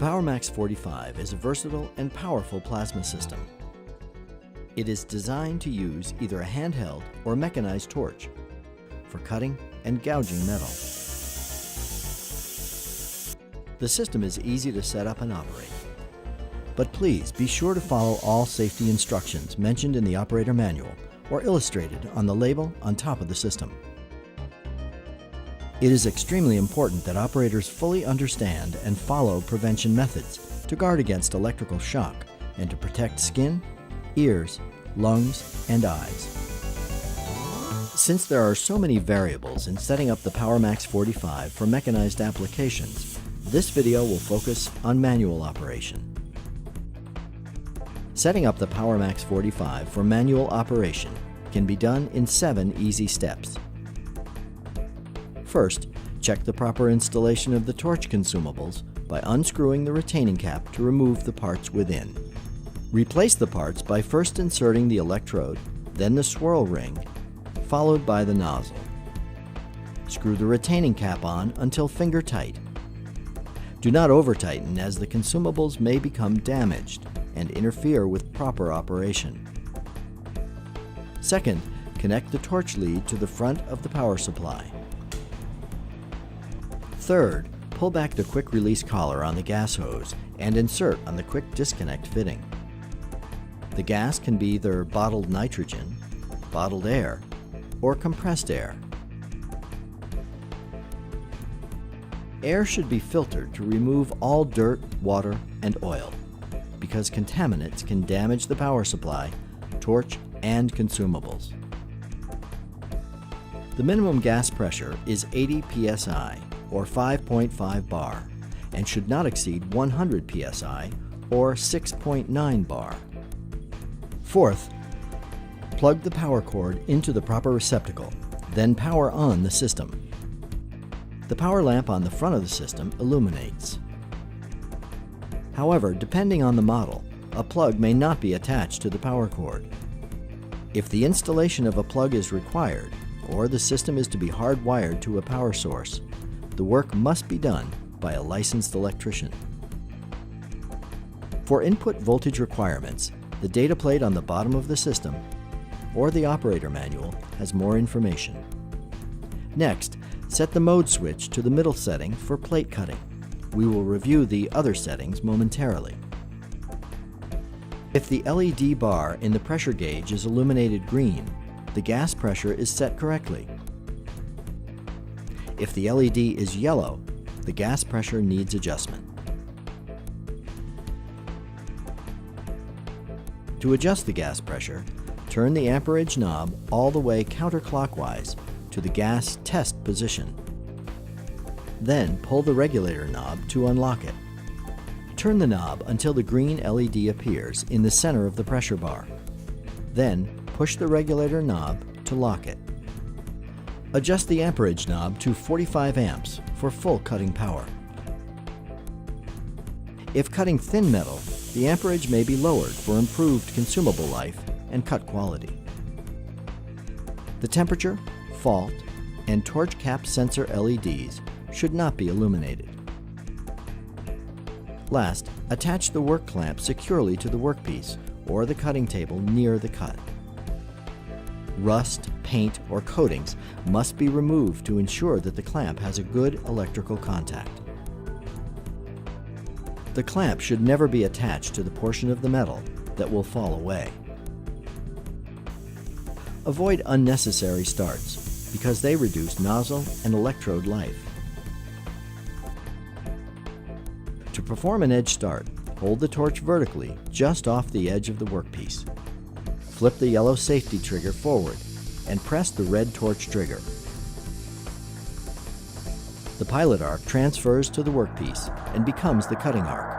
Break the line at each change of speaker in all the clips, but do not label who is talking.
Powermax45 is a versatile and powerful plasma system. It is designed to use either a handheld or mechanized torch for cutting and gouging metal. The system is easy to set up and operate, but please be sure to follow all safety instructions mentioned in the operator manual or illustrated on the label on top of the system. It is extremely important that operators fully understand and follow prevention methods to guard against electrical shock and to protect skin, ears, lungs, and eyes. Since there are so many variables in setting up the Powermax45 for mechanized applications, this video will focus on manual operation. Setting up the Powermax45 for manual operation can be done in 7 easy steps. First, check the proper installation of the torch consumables by unscrewing the retaining cap to remove the parts within. Replace the parts by first inserting the electrode, then the swirl ring, followed by the nozzle. Screw the retaining cap on until finger tight. Do not over-tighten, as the consumables may become damaged and interfere with proper operation. Second, connect the torch lead to the front of the power supply. Third, pull back the quick release collar on the gas hose and insert on the quick disconnect fitting. The gas can be either bottled nitrogen, bottled air, or compressed air. Air should be filtered to remove all dirt, water, and oil, because contaminants can damage the power supply, torch, and consumables. The minimum gas pressure is 80 psi, or 5.5 bar, and should not exceed 100 psi, or 6.9 bar. Fourth, plug the power cord into the proper receptacle, then power on the system. The power lamp on the front of the system illuminates. However, depending on the model, a plug may not be attached to the power cord. If the installation of a plug is required, or the system is to be hardwired to a power source, the work must be done by a licensed electrician. For input voltage requirements, the data plate on the bottom of the system or the operator manual has more information. Next, set the mode switch to the middle setting for plate cutting. We will review the other settings momentarily. If the LED bar in the pressure gauge is illuminated green, the gas pressure is set correctly. If the LED is yellow, the gas pressure needs adjustment. To adjust the gas pressure, turn the amperage knob all the way counterclockwise to the gas test position. Then pull the regulator knob to unlock it. Turn the knob until the green LED appears in the center of the pressure bar. Then push the regulator knob to lock it. Adjust the amperage knob to 45 amps for full cutting power. If cutting thin metal, the amperage may be lowered for improved consumable life and cut quality. The temperature, fault, and torch cap sensor LEDs should not be illuminated. Last, attach the work clamp securely to the workpiece or the cutting table near the cut. Rust, paint, or coatings must be removed to ensure that the clamp has a good electrical contact. The clamp should never be attached to the portion of the metal that will fall away. Avoid unnecessary starts because they reduce nozzle and electrode life. To perform an edge start, hold the torch vertically just off the edge of the workpiece. Flip the yellow safety trigger forward and press the red torch trigger. The pilot arc transfers to the workpiece and becomes the cutting arc.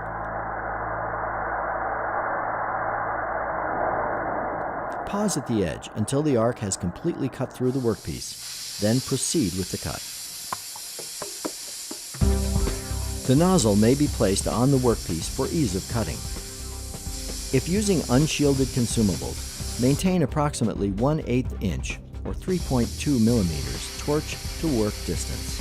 Pause at the edge until the arc has completely cut through the workpiece, then proceed with the cut. The nozzle may be placed on the workpiece for ease of cutting. If using unshielded consumables, maintain approximately 1/8 inch or 3.2 millimeters torch to work distance.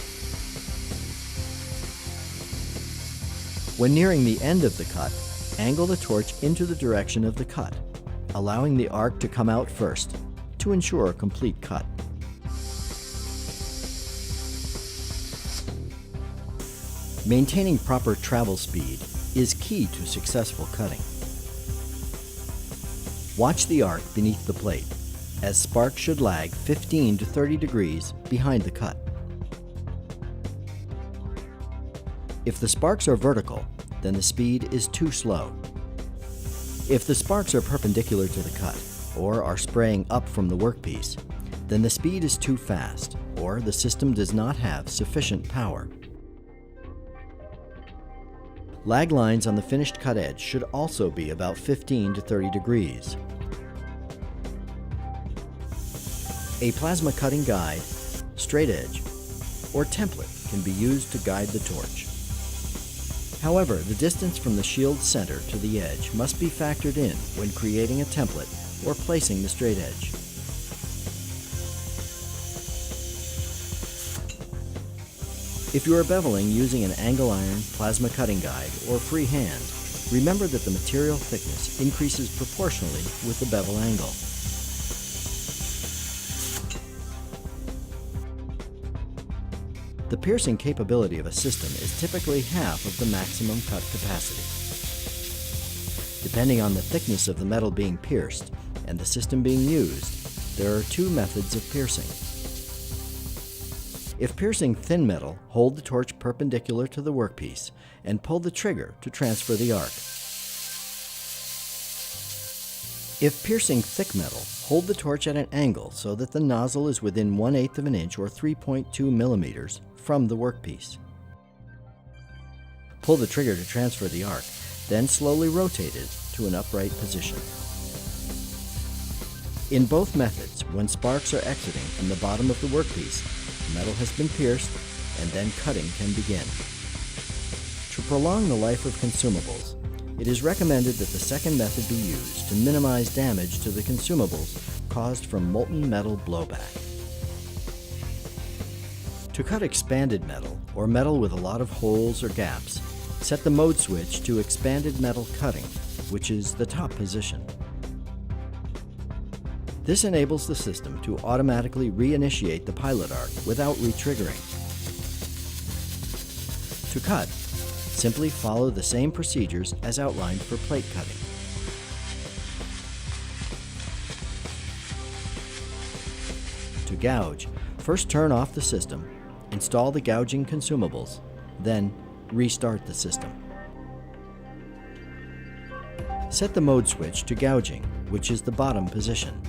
When nearing the end of the cut, angle the torch into the direction of the cut, allowing the arc to come out first to ensure a complete cut. Maintaining proper travel speed is key to successful cutting. Watch the arc beneath the plate, as sparks should lag 15 to 30 degrees behind the cut. If the sparks are vertical, then the speed is too slow. If the sparks are perpendicular to the cut, or are spraying up from the workpiece, then the speed is too fast, or the system does not have sufficient power. Lag lines on the finished cut edge should also be about 15 to 30 degrees. A plasma cutting guide, straight edge, or template can be used to guide the torch. However, the distance from the shield center to the edge must be factored in when creating a template or placing the straight edge. If you are beveling using an angle iron, plasma cutting guide, or freehand, remember that the material thickness increases proportionally with the bevel angle. The piercing capability of a system is typically half of the maximum cut capacity. Depending on the thickness of the metal being pierced and the system being used, there are two methods of piercing. If piercing thin metal, hold the torch perpendicular to the workpiece and pull the trigger to transfer the arc. If piercing thick metal, hold the torch at an angle so that the nozzle is within 1/8 of an inch or 3.2 millimeters from the workpiece. Pull the trigger to transfer the arc, then slowly rotate it to an upright position. In both methods, when sparks are exiting from the bottom of the workpiece, metal has been pierced, and then cutting can begin. To prolong the life of consumables, it is recommended that the second method be used to minimize damage to the consumables caused from molten metal blowback. To cut expanded metal, or metal with a lot of holes or gaps, set the mode switch to expanded metal cutting, which is the top position. This enables the system to automatically reinitiate the pilot arc without re-triggering. To cut, simply follow the same procedures as outlined for plate cutting. To gouge, first turn off the system, install the gouging consumables, then restart the system. Set the mode switch to gouging, which is the bottom position.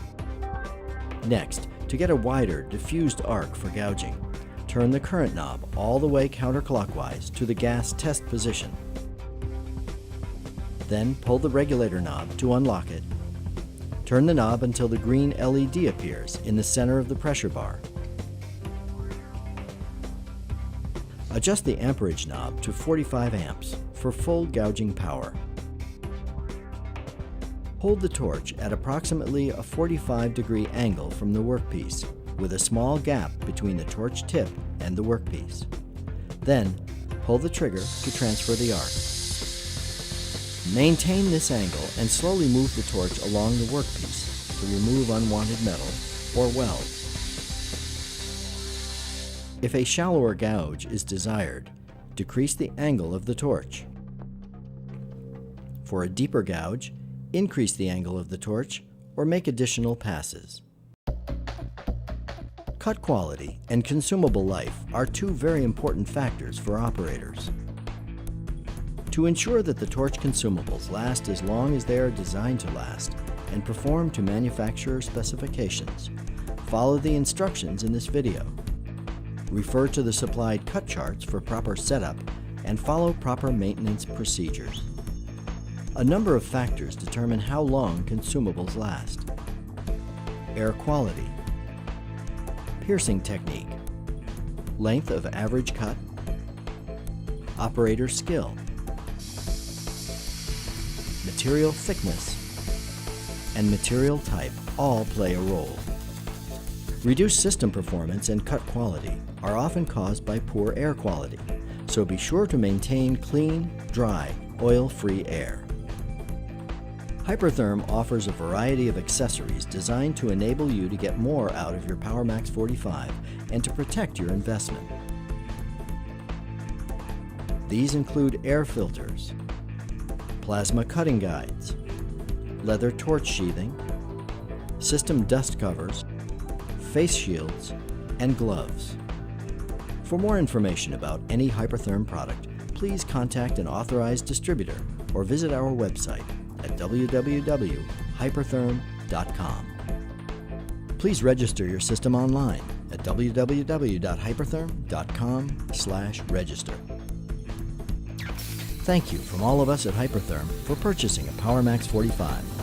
Next, to get a wider, diffused arc for gouging, turn the current knob all the way counterclockwise to the gas test position. Then pull the regulator knob to unlock it. Turn the knob until the green LED appears in the center of the pressure bar. Adjust the amperage knob to 45 amps for full gouging power. Hold the torch at approximately a 45-degree angle from the workpiece, with a small gap between the torch tip and the workpiece. Then, pull the trigger to transfer the arc. Maintain this angle and slowly move the torch along the workpiece to remove unwanted metal or weld. If a shallower gouge is desired, decrease the angle of the torch. For a deeper gouge, increase the angle of the torch or make additional passes. Cut quality and consumable life are two very important factors for operators. To ensure that the torch consumables last as long as they are designed to last and perform to manufacturer specifications, follow the instructions in this video. Refer to the supplied cut charts for proper setup and follow proper maintenance procedures. A number of factors determine how long consumables last. Air quality, piercing technique, length of average cut, operator skill, material thickness, and material type all play a role. Reduced system performance and cut quality are often caused by poor air quality, so be sure to maintain clean, dry, oil-free air. Hypertherm offers a variety of accessories designed to enable you to get more out of your Powermax45 and to protect your investment. These include air filters, plasma cutting guides, leather torch sheathing, system dust covers, face shields, and gloves. For more information about any Hypertherm product, please contact an authorized distributor or visit our website at www.hypertherm.com. Please register your system online at www.hypertherm.com/register. Thank you from all of us at Hypertherm for purchasing a Powermax45.